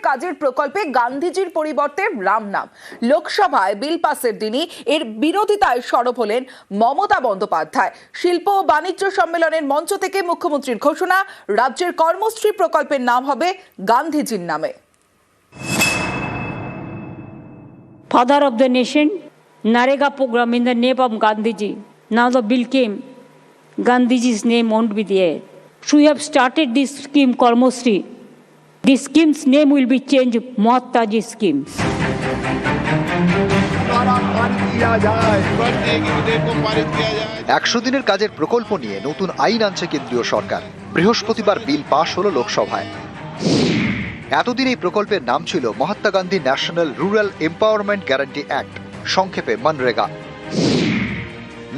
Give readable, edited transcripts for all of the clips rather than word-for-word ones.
কাজের প্রকল্পে গান্ধীজির পরিবর্তে রাম নাম। লোকসভায় বিল পাসের দিনই এর বিরোধিতায় সরব হলেন মমতা বন্দ্যোপাধ্যায়। শিল্প ও বাণিজ্য সম্মেলনের মঞ্চ থেকে মুখ্যমন্ত্রীর ঘোষণা, রাজ্যের কর্মশ্রী প্রকল্পের নাম হবে গান্ধীজির নামে। Father of the nation, Narega program in the name of Gandhiji. Now the bill came, Gandhiji's name won't be there. So we have started this scheme, Karmosri. This scheme's name will be changed, Mahatmaji scheme. 100 দিনের কাজের প্রকল্প নিয়ে নতুন আইন আনছে কেন্দ্রীয় সরকার। বৃহস্পতিবার বিল পাশ হলো লোকসভায়। এতদিন এই প্রকল্পের নাম ছিল Mahatma Gandhi national rural empowerment guarantee act, সংক্ষেপে মনরেগা।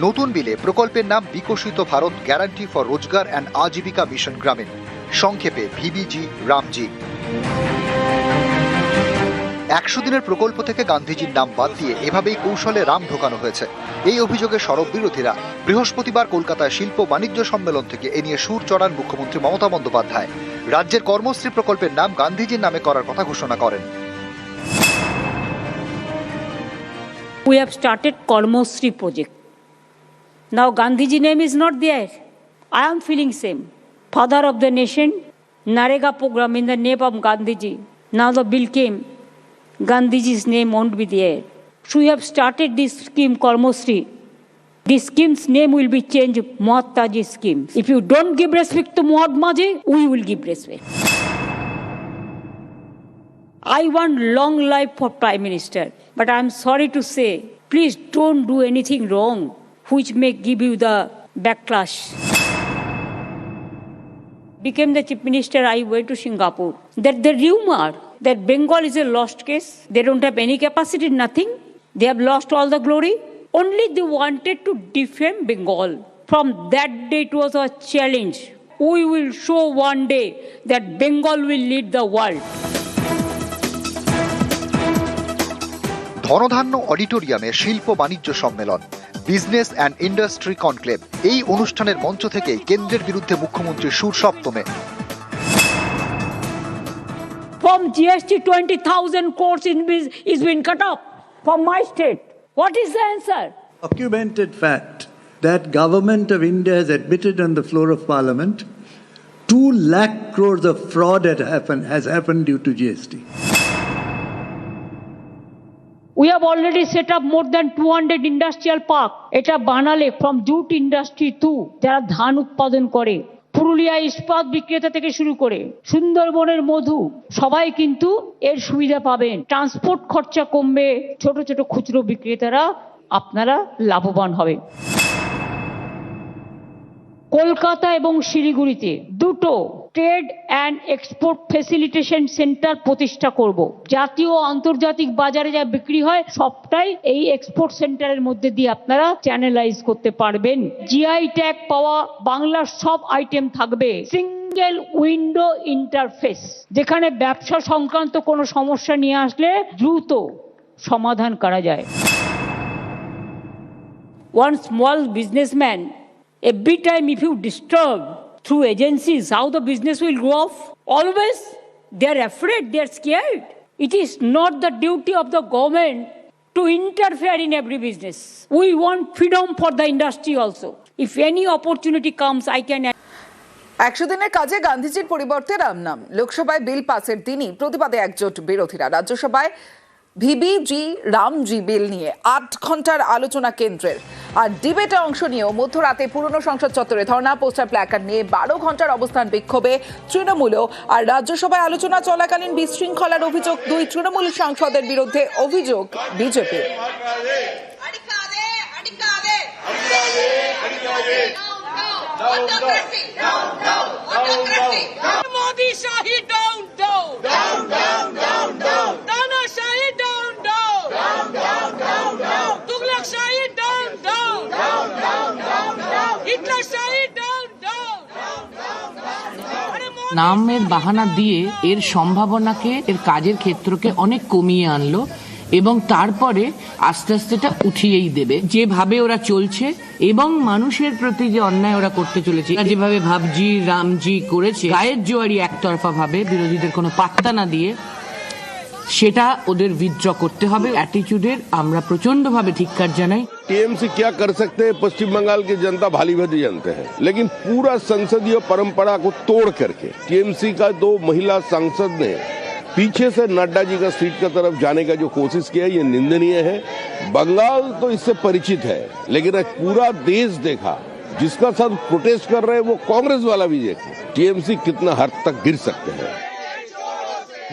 নতুন বিলে প্রকল্পের নাম বিকশিত ভারত গ্যারান্টি ফর রোজগার অ্যান্ড আজীবিকা মিশন গ্রামীণ, সংক্ষেপে ভিবিজি রামজি। 100 দিনের প্রকল্প থেকে গান্ধীজির নাম বাদ দিয়ে এভাবেই কৌশলে রাম ঢোকানো হয়েছে। এই অভিযোগে সরব বিরোধীরা। বৃহস্পতিবার কলকাতায় শিল্প বাণিজ্য সম্মেলন থেকে এ নিয়ে সুর চড়ান মুখ্যমন্ত্রী মমতা বন্দ্যোপাধ্যায়। রাজ্যের কর্মশ্রী প্রকল্পের নাম গান্ধীজির নামে করার কথা ঘোষণা করেন। We have started Karmosri project. Now Gandhiji name is not there. I am feeling same. Father of the nation, Narega program in the name of Gandhiji. Now the bill came, Gandhiji's name won't be there. So we have started this scheme, Karmosri. This scheme's name will be changed, Mahatmaji scheme. If you don't give respect to Mahatmaji, we will give respect. I want long life for Prime Minister, but I am sorry to say, please don't do anything wrong which may give you the backlash. Became the Chief Minister, I went to Singapore. That the rumor that Bengal is a lost case, they don't have any capacity, nothing. They have lost all the glory. Only they wanted to defame Bengal. From that day it was a challenge. We will show one day that Bengal will lead the world. ধনধান্য অডিটোরিয়ামে শিল্প বাণিজ্য সম্মেলন, business and industry conclave. এই অনুষ্ঠানের মঞ্চ থেকেই কেন্দ্রের বিরুদ্ধে মুখ্যমন্ত্রীর সুর সপ্তমে। From GST 20,000 crores is being cut off from my state. What is the answer? Documented fact that government of India has admitted on the floor of parliament 2 lakh crores of fraud has happened due to GST. We have already set up more than 200 industrial park. এটা বানালে from jute industry to যারা ধান উৎপাদন করে, পুরুলিয়া ইস্পাত বিক্রেতা থেকে শুরু করে সুন্দরবনের মধু, সবাই কিন্তু এর সুবিধা পাবেন। ট্রান্সপোর্ট খরচা কমবে, ছোট ছোট খুচরো বিক্রেতারা আপনারা লাভবান হবে। কলকাতা এবং শিলিগুড়িতে দুটো trade and export facilitation centre প্রতিষ্ঠা করব। জাতীয় আন্তর্জাতিক বাজারে যা বিক্রি হয় সবটাই এই এক্সপোর্ট সেন্টারের মধ্যে দিয়ে আপনারা চ্যানেলাইজ করতে পারবেন। জিআই ট্যাগ পাওয়া বাংলার সব আইটেম থাকবে। সিঙ্গেল উইন্ডো ইন্টারফেস, যেখানে ব্যবসা সংক্রান্ত কোনো সমস্যা নিয়ে আসলে দ্রুত সমাধান করা যায়। One small businessman, every time if you disturb through agencies, how the business will go off? Always they are afraid, they are scared. It is not the duty of the government to interfere in every business. We want freedom for the industry also. If any opportunity comes, I can. 100 দিনের কাজে গান্ধীজির পরিবর্তে রাম নাম। লোকসভায় বিল পাসের দিনই প্রতিবাদে একজোট বিরোধীরা। রাজ্যসভায় ভিবিজি রামজি বিল নিয়ে 8 ঘন্টার আলোচনা কেন্দ্রের। আর ডিবেটে অংশ নিয়েও মধ্যরাতে পুরনো সংসদ চত্বরে ধর্ণা, পোস্টার প্ল্যাকার্ড নিয়ে 12 ঘন্টার অবস্থান বিক্ষোভে তৃণমূলও। আর রাজ্যসভায় আলোচনা চলাকালীন বিশৃঙ্খলার অভিযোগ 2 তৃণমূল সাংসদের বিরুদ্ধে, অভিযোগ বিজেপির। নামের বাহানা দিয়ে এর সম্ভাবনাকে, এর কাজের ক্ষেত্রকে অনেক কমিয়ে আনলো এবং তারপরে আস্তে আস্তে এটা উঠিয়েই দেবে। যেভাবে ওরা চলছে এবং মানুষের প্রতি যে অন্যায় ওরা করতে চলেছে, যেভাবে ভাবজি রামজি করেছে, গায়ের জোয়ারি একতরফা ভাবে বিরোধীদের কোনো পাত্তা না দিয়ে সেটা ওদের উইথড্র করতে হবে। অ্যাটিটিউডের আমরা প্রচন্ডভাবে ধিক্কার জানাই। टीएमसी क्या कर सकते हैं पश्चिम बंगाल की जनता भाली भांति जानते हैं, लेकिन पूरा संसदीय परंपरा को तोड़ करके टीएमसी का 2 महिला सांसद ने पीछे से नड्डा जी का सीट की तरफ जाने का जो कोशिश किया ये निंदनीय है। बंगाल तो इससे परिचित है, लेकिन आज पूरा देश देखा, जिसका साथ प्रोटेस्ट कर रहे हैं वो कांग्रेस वाला भी देखे टीएमसी कितना हद तक गिर सकते हैं।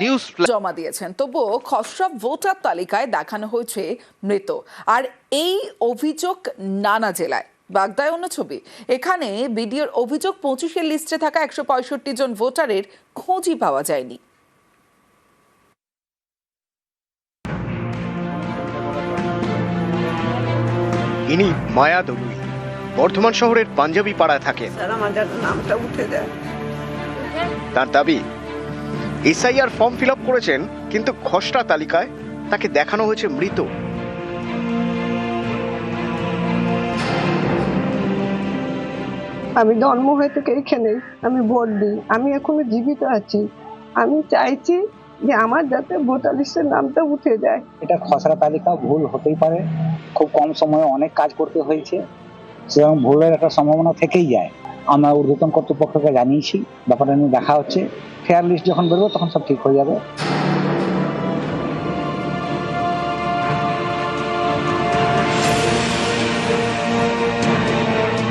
নিউজ জমা দিয়েছেন, তবুও খসড়া ভোটার তালিকায় দেখানো হয়েছে মৃত। আর এই অভিযোগ নানা জেলায়। বাগদায় অন্য ছবি, এখানে বিডিওর অভিযোগ 25-এর লিস্টে থাকা 165 জন ভোটারের খোঁজই পাওয়া যায়নি। ইনি মায়া দলুই বর্ধমান শহরের পাঞ্জাবি পাড়ায় থাকেন। তার দাবি এসআইআর ফর্ম ফিল আপ করেছেন, কিন্তু খসড়া তালিকায় তাকে দেখানো হয়েছে মৃত। আমি জন্ম হয়ে থেকে এখানে আমি ভোট দিই, আমি এখনো জীবিত আছি। আমি চাইছি যে আমার যাতে ভোটার লিস্টের নামটা উঠে যায়। এটা খসড়া তালিকা ভুল হতেই পারে, খুব কম সময়ে অনেক কাজ করতে হয়েছে, সেরকম ভুলের একটা সম্ভাবনা থেকেই যায়। আমরা ঊর্ধ্বতন কর্তৃপক্ষকে জানিয়েছি, ব্যাপারটা নিয়ে দেখা হচ্ছে। ফেয়ার লিস্ট যখন বেরোবে তখন সব ঠিক হয়ে যাবে।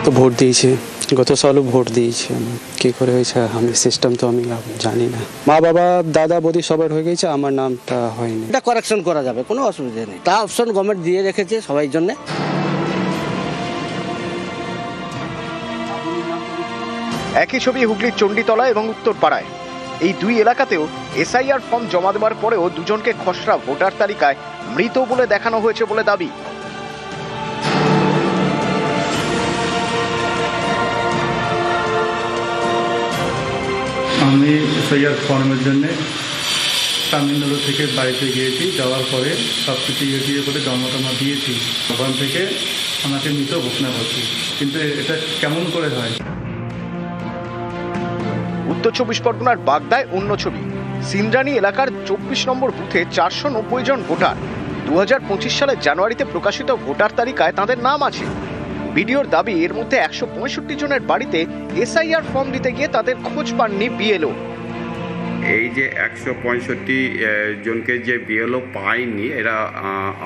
তো ভোট দিয়েছি, গত সালও ভোট দিয়েছি। আমি কী করে হয়েছে আমি সিস্টেম তো আমি জানি না। মা বাবা দাদা বৌদি সবার হয়ে গেছে, আমার নামটা হয়নি। এটা কারেকশন করা যাবে, কোনো অসুবিধা নেই। তা অপশন গভর্নমেন্ট দিয়ে রেখেছে সবাই জন্য। একই ছবি হুগলির চণ্ডীতলা এবং উত্তরপাড়ায়। এই 2 এলাকাতেও এসআইআর ফর্ম জমা দেওয়ার পরেও দুজনকে খসড়া ভোটার তালিকায় মৃত বলে দেখানো হয়েছে বলে দাবি। আমি এসআইআর ফর্মের জন্য তামিলনাড়ু থেকে বাড়িতে গিয়েছি, যাওয়ার পরে সব কিছু ইয়ে করে জমা টমা দিয়েছি। ওখান থেকে আমাকে মৃত ঘোষণা করছি, কিন্তু এটা কেমন করে হয়? উত্তর 24 পরগনার বাগদায় অন্য ছবি। সিন্দ্রানী এলাকার 24 নম্বর বুথে 490 জন ভোটার। 2025 সালের জানুয়ারিতে প্রকাশিত ভোটার তালিকায় তাদের নাম আছে। বিডিওর দাবি এর মধ্যে 165 জনের বাড়িতে এসআইআর ফর্ম দিতে গিয়ে তাদের খোঁজ পাননি বিএলও। এই যে 165 জনকে যে বিএলও পায়নি, এরা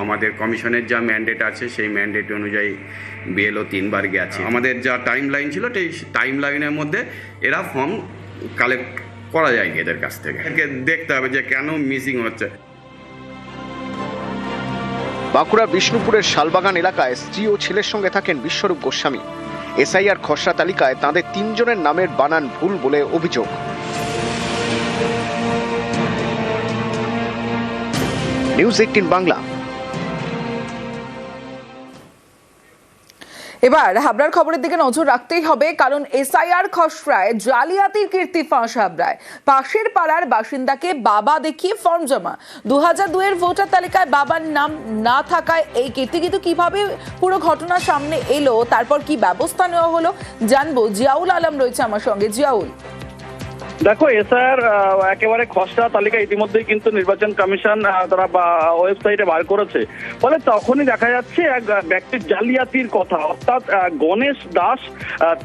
আমাদের কমিশনের যা ম্যান্ডেট আছে সেই ম্যান্ডেট অনুযায়ী বিএলও 3 বার গেছে। আমাদের যা টাইম লাইন ছিল সেই টাইম লাইনের মধ্যে এরা ফর্ম কালেক্ট করা যায় এদের কাছ থেকে। দেখতে হবে যে কেন মিসিং হচ্ছে। বাঁকুড়া বিষ্ণুপুরের শালবাগান এলাকায় স্ত্রী ও ছেলের সঙ্গে থাকেন বিশ্বরূপ গোস্বামী। এসআইআর খসড়া তালিকায় তাঁদের 3 জনের নামের বানান ভুল বলে অভিযোগ। নিউজ 18 বাংলা। এবার হাবড়ার খবরের দিকে নজর রাখতেই হবে, কারণ এসআইআর খসড়ায় জালিয়াতির কীর্তি ফাঁস হাবড়ায়। পাশের পাড়ার বাসিন্দাকে বাবা দেখিয়ে ফর্ম জমা। 2002-এর ভোটার তালিকায় বাবার নাম না থাকায় এই কীর্তি কিন্তু কিভাবে পুরো ঘটনা সামনে এলো, তারপর কি ব্যবস্থা নেওয়া হলো জানবো। জিয়াউল আলম রয়েছে আমার সঙ্গে। জিয়াউল, দেখো, এসআইআর একেবারে খসড়া তালিকা ইতিমধ্যেই কিন্তু নির্বাচন কমিশন তারা ওয়েবসাইটে বার করেছে। ফলে তখনই দেখা যাচ্ছে এক ব্যক্তির জালিয়াতির কথা, অর্থাৎ গণেশ দাস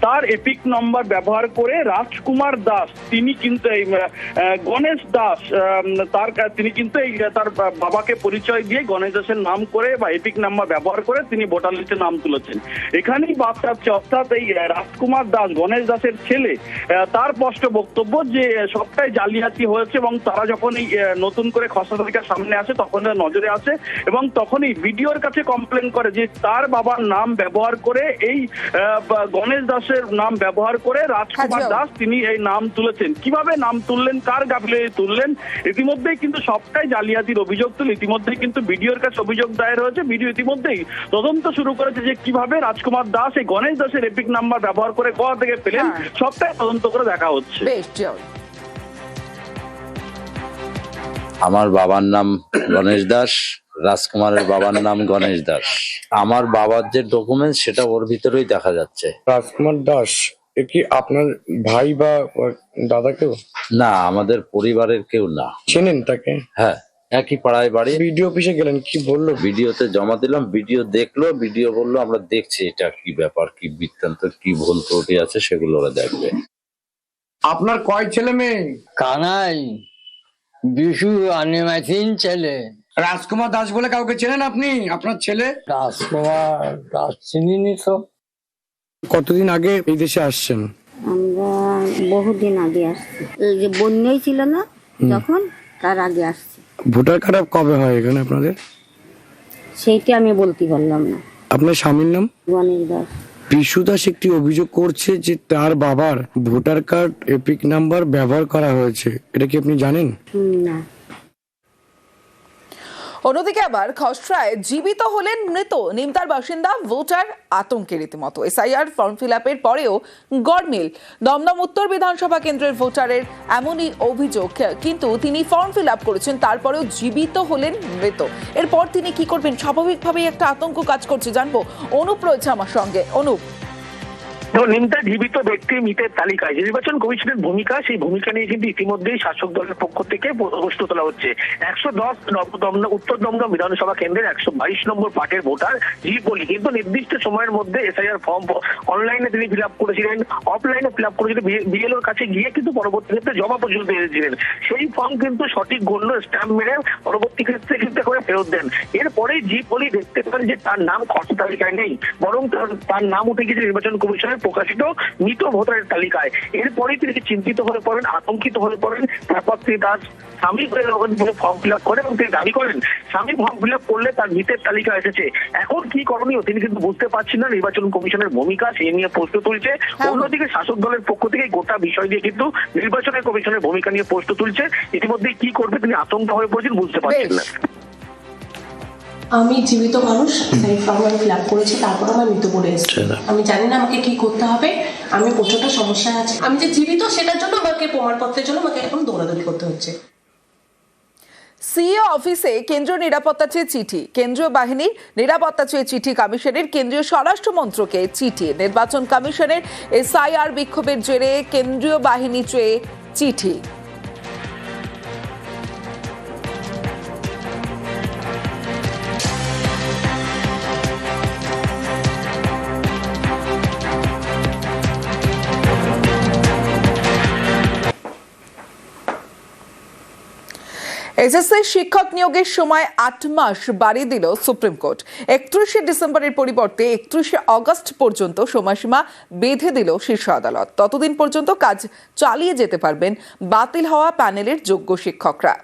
তার এপিক নম্বর ব্যবহার করে রাজকুমার দাস, তিনি কিন্তু এই গণেশ দাস তিনি কিন্তু এই তার বাবাকে পরিচয় দিয়ে গণেশ দাসের নাম করে বা এপিক নাম্বার ব্যবহার করে তিনি ভোটার লিস্টে নাম তুলেছেন। এখানেই বাদ যাচ্ছে, অর্থাৎ এই রাজকুমার দাস গণেশ দাসের ছেলে, তার স্পষ্ট বক্তব্য যে সবটাই জালিয়াতি হয়েছে এবং তারা যখন এই নতুন করে খসড়া তালিকার সামনে আসে তখন নজরে আসে এবং তখনই বিডিওর কাছে কমপ্লেন করে যে তার বাবার নাম ব্যবহার করে এই গণেশ দাসের নাম ব্যবহার করে রাজকুমার দাস তিনি এই নাম তুলেছেন। কিভাবে নাম তুললেন, কার গাফিলতি তুললেন, ইতিমধ্যেই কিন্তু সবটাই জালিয়াতির অভিযোগ তুলে ইতিমধ্যেই কিন্তু বিডিওর কাছে অভিযোগ দায়ের হয়েছে। বিডিও ইতিমধ্যেই তদন্ত শুরু করেছে যে কিভাবে রাজকুমার দাস এই গণেশ দাসের এপিক নাম্বার ব্যবহার করে কোথা থেকে পেলেন, সবটাই তদন্ত করে দেখা হচ্ছে। আমার বাবার নাম গণেশ দাস, রাজকুমারের বাবার নাম গণেশ দাস। আমার বাবার যে ডকুমেন্টস সেটা ওর ভিতরেই দেখা যাচ্ছে। রাজকুমার দাস এ কি আপনার ভাই বা দাদা কেউ? না, আমাদের পরিবারের কেউ না। চেনেন তাকে? হ্যাঁ, একই পাড়ায় বাড়ি। বিডিও অফিসে গেলেন, কি বললো? ভিডিওতে জমা দিলাম, ভিডিও দেখলো, ভিডিও বললো আমরা দেখছি এটা কি ব্যাপার, কি বৃত্তান্ত, কি ভুল ত্রুটি আছে সেগুলো ওরা দেখবে। আপনার কয় ছেলে মেয়ে? কানাই, বিশু, তিন ছেলে। রাজকুমার দাস বলে কাউকে চেনেন আপনি? আপনার ছেলে রাজকুমার দাস চিনিনি তো। কতদিন আগে এই দেশে আসছেন? আমরা বহুদিন আগে আসছি, এই যে বন্যাই ছিল না যখন, তার আগে আসছি। ভোটার কার্ড কবে হয় এখানে আপনাদের? সেইটা আমি বলতে পারলাম না। আপনার স্বামীর নাম? গণেশ দাস। বিশু দাস একটি অভিযোগ করছে যে তার বাবার ভোটার কার্ড এপিক নাম্বার ব্যবহার করা হয়েছে, এটা কি আপনি জানেন? না। অন্যদিকে আবার খসড়ায় জীবিত হলেন মৃত নিমতার বাসিন্দা, ভোটার আতঙ্কে রীতিমতো। এসআইআর ফর্ম ফিল আপের পরেও গড়মিল। দমদম উত্তর বিধানসভা কেন্দ্রের ভোটারের এমনই অভিযোগ, কিন্তু তিনি ফর্ম ফিল আপ করেছেন, তারপরেও জীবিত হলেন মৃত। এরপর তিনি কি করবেন, স্বাভাবিকভাবেই একটা আতঙ্ক কাজ করছে। জানবো, অনুপ রয়েছে আমার সঙ্গে। অনুপ, নিমতা জীবিত ব্যক্তি মৃতের তালিকায় নির্বাচন কমিশনের ভূমিকা, সেই ভূমিকা নিয়ে কিন্তু ইতিমধ্যেই শাসক দলের পক্ষ থেকে প্রশ্ন তোলা হচ্ছে। 110 উত্তর দমদম বিধানসভা কেন্দ্রের 122 নম্বর পার্টের ভোটার জি বলি কিন্তু নির্দিষ্ট সময়ের মধ্যে এসআইআর ফর্ম অনলাইনে তিনি ফিল আপ করেছিলেন, অফলাইনে ফিল আপ করেছিলেন, বিএলওর কাছে গিয়ে কিন্তু পরবর্তী ক্ষেত্রে জমা পর্যন্ত দিয়েছিলেন। সেই ফর্ম কিন্তু সঠিক গণ্য স্ট্যাম্প মেরে পরবর্তী ক্ষেত্রে কিন্তু করে ফেরত দেন। এরপরেই জি বলি দেখতে পান যে তার নাম খসড়া তালিকায় নেই, বরং তার নাম উঠে গেছে নির্বাচন কমিশনের প্রকাশিত মৃত ভোটারের তালিকায়। এরপরেই তিনি চিন্তিত হয়ে পড়েন, আতঙ্কিত হয়ে পড়েন। তারপর তিনি তার স্বামী ফর্ম ফিল আপ করেন এবং তিনি দাবি করেন স্বামী ফর্ম ফিল আপ করলে তার মৃতের তালিকা এসেছে। এখন কি করণীয় তিনি কিন্তু বুঝতে পারছেন না। নির্বাচন কমিশনের ভূমিকা সেই নিয়ে প্রশ্ন তুলছে। অন্যদিকে শাসক দলের পক্ষ থেকে গোটা বিষয় দিয়ে কিন্তু নির্বাচনের কমিশনের ভূমিকা নিয়ে প্রশ্ন তুলছে। ইতিমধ্যে কি করবে তিনি আতঙ্ক হয়ে পড়েছেন, বুঝতে পারছেন না। আমি জীবিত মানুষ, সেই ফর্ম আমি ফিল আপ করেছি, তারপর আমার মৃত পড়ে এসেছে। আমি জানি না আমাকে কি করতে হবে, আমি প্রচন্ড সমস্যায় আছি। আমি যে জীবিত সেটার জন্য আমাকে প্রমাণপত্রের জন্য আমাকে এখন দৌড়াদৌড়ি করতে হচ্ছে। সিইও অফিসে কেন্দ্রীয় নিরাপত্তা চেয়ে চিঠি, কেন্দ্রীয় বাহিনীর নিরাপত্তা চেয়ে চিঠি কমিশনের, কেন্দ্রীয় স্বরাষ্ট্র মন্ত্রকে চিঠি, নির্বাচন কমিশনের এসআইআর বিক্ষোভের জেরে কেন্দ্রীয় বাহিনী চেয়ে চিঠি। এসএসসি শিক্ষক নিয়োগের সময় 8 মাস বাড়িয়ে দিল সুপ্রিম কোর্ট। 31শে ডিসেম্বরের পরিবর্তে 31শে অগস্ট পর্যন্ত সময়সীমা বেঁধে দিল শীর্ষ আদালত। ততদিন পর্যন্ত কাজ চালিয়ে যেতে পারবেন বাতিল হওয়া প্যানেলের যোগ্য শিক্ষকরা।